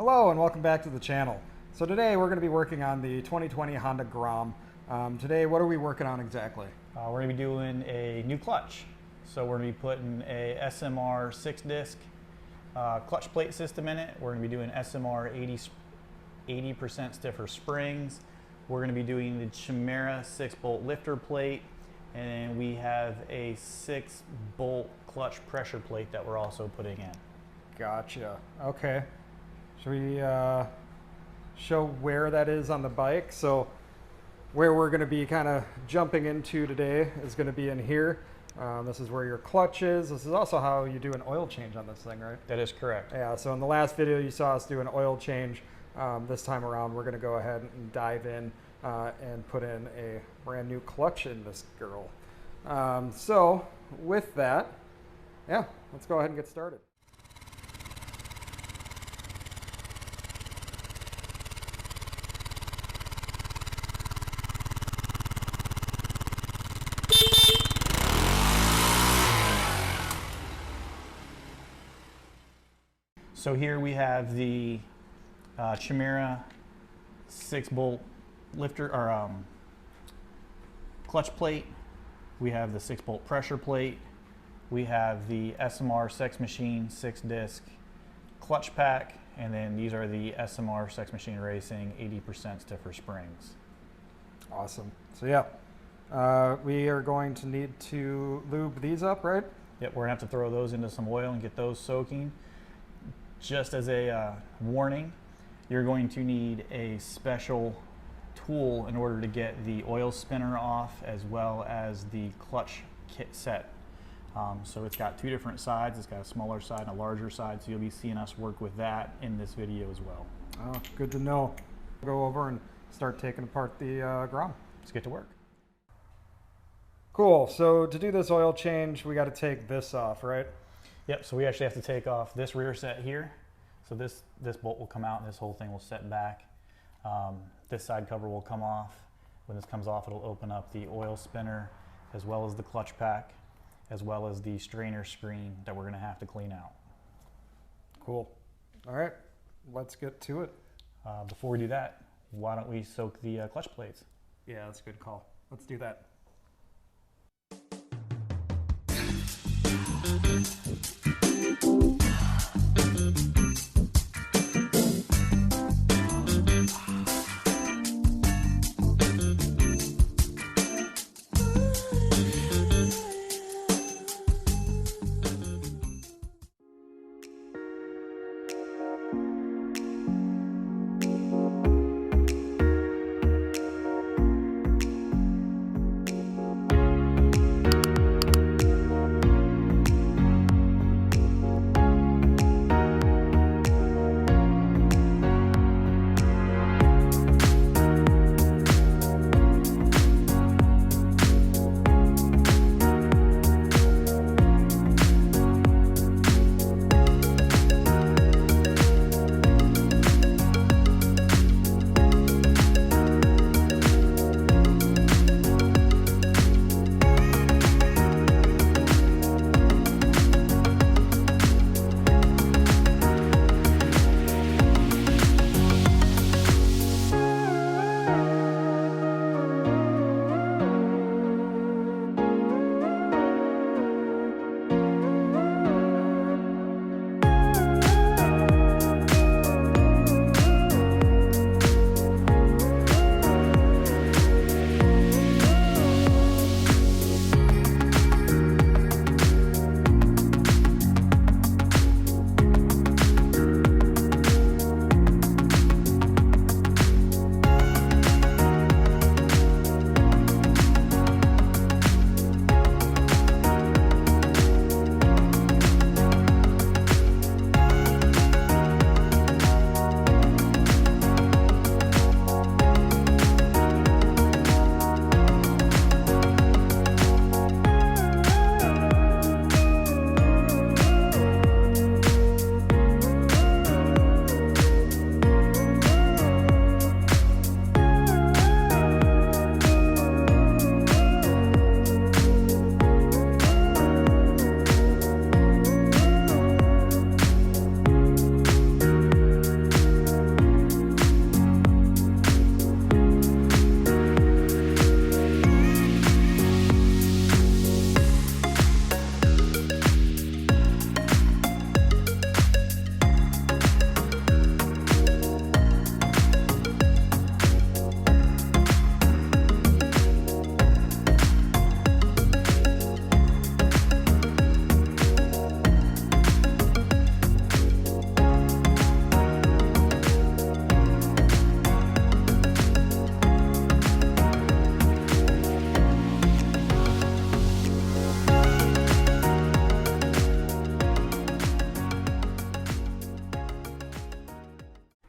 Hello and welcome back to the channel. So today we're going to be working on the 2020 Honda Grom. Today what are we working on exactly? We're going to be doing a new clutch. So we're going to be putting a SMR 6-disc clutch plate system in it. We're going to be doing SMR 80% stiffer springs. We're going to be doing the CHIMERA 6-bolt lifter plate, and we have a 6-bolt clutch pressure plate that we're also putting in. Gotcha. Okay. Should we show where that is on the bike? So where we're going to be kind of jumping into today is going to be in here. This is where your clutch is. This is also how you do an oil change on this thing, right? That is correct. Yeah, so in the last video you saw us do an oil change. This time around we're going to go ahead and dive in and put in a brand new clutch in this girl. So with that, yeah, let's go ahead and get started. So here we have the CHIMERA 6-bolt lifter or clutch plate. We have the 6-bolt pressure plate. We have the SMR Sex Machine 6-disc clutch pack, and then these are the SMR Sex Machine Racing 80% stiffer springs. Awesome. So yeah, we are going to need to lube these up, right? Yep, we're gonna have to throw those into some oil and get those soaking. Just as a warning, you're going to need a special tool in order to get the oil spinner off, as well as the clutch kit set. So it's got two different sides. It's got a smaller side and a larger side, so you'll be seeing us work with that in this video as well. Oh, good to know. Go over and start taking apart the Grom. Let's get to work. Cool. So to do this oil change, we got to take this off, right? Yep, so we actually have to take off this rear set here. So this bolt will come out and this whole thing will set back. This side cover will come off. When this comes off, it'll open up the oil spinner, as well as the clutch pack, as well as the strainer screen that we're gonna have to clean out. Cool. All right, let's get to it. Before we do that, why don't we soak the clutch plates? Yeah, that's a good call. Let's do that.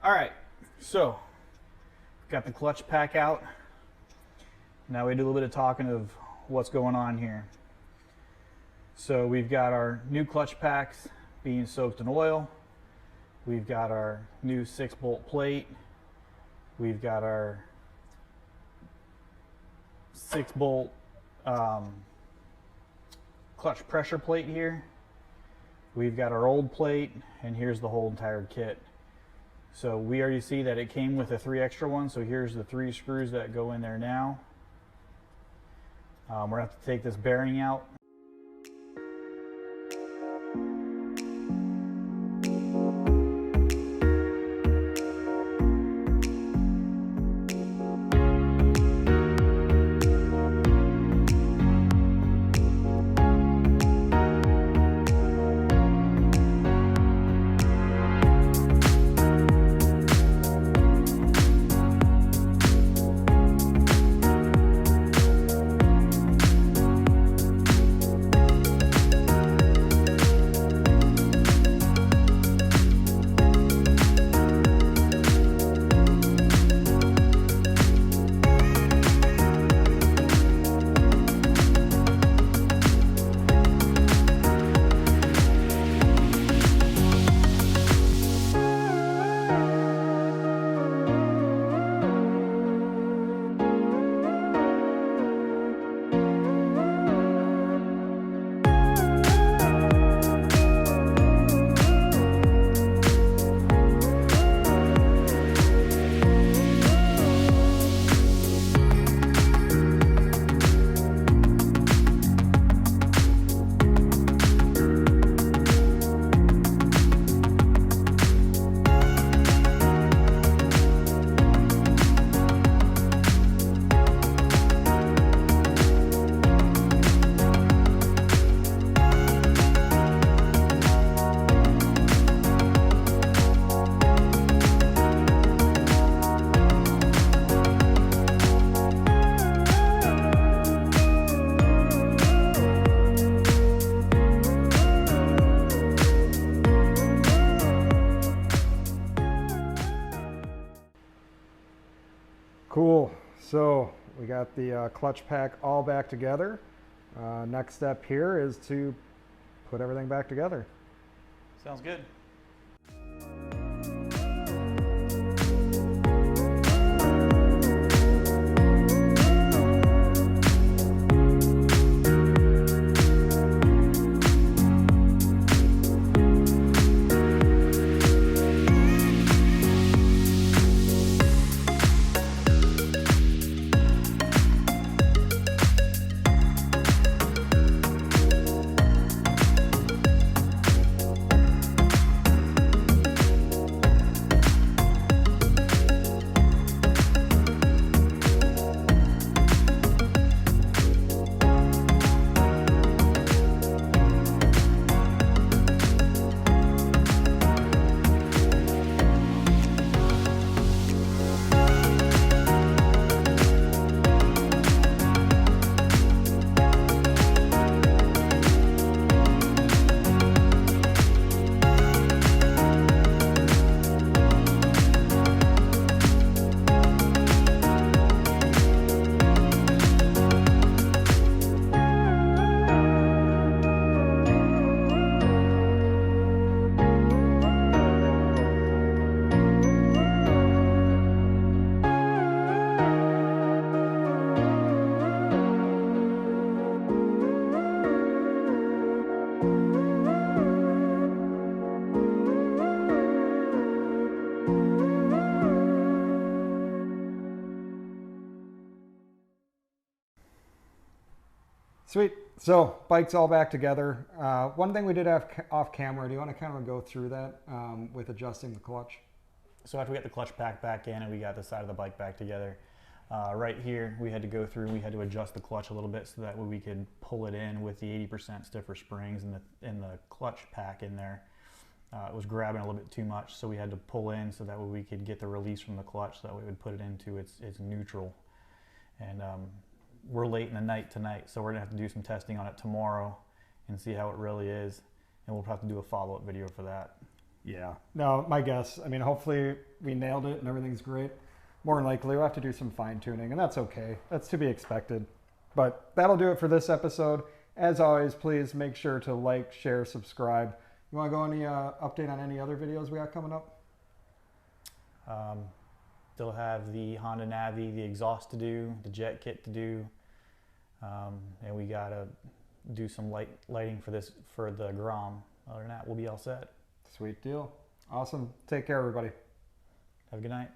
All right, so got the clutch pack out. Now we do a little bit of talking of what's going on here. So we've got our new clutch packs being soaked in oil. We've got our new 6-bolt plate. We've got our 6-bolt clutch pressure plate here. We've got our old plate, and here's the whole entire kit. So we already see that it came with the 3 extra ones, so here's the 3 screws that go in there now. We're gonna have to take this bearing out. Cool. So we got the clutch pack all back together. Next step here is to put everything back together. Sounds good. Sweet. So bike's all back together. One thing we did have off camera, do you want to kind of go through that with adjusting the clutch? So after we got the clutch pack back in and we got the side of the bike back together, right here we had to go through and we had to adjust the clutch a little bit so that way we could pull it in with the 80% stiffer springs and the clutch pack in there. It was grabbing a little bit too much, so we had to pull in so that way we could get the release from the clutch so that way we would put it into its neutral. And we're late in the night tonight, so we're gonna have to do some testing on it tomorrow and see how it really is, and we'll have to do a follow-up video for that. Yeah. No, my guess. I mean, hopefully we nailed it and everything's great. More than likely, we'll have to do some fine tuning, and that's okay. That's to be expected. But that'll do it for this episode. As always, please make sure to like, share, subscribe. You want to go any update on any other videos we got coming up? Still have the Honda Navi, the exhaust to do, the jet kit to do, and we gotta do some lighting for the Grom. Other than that, we'll be all set. Sweet deal. Awesome. Take care, everybody. Have a good night.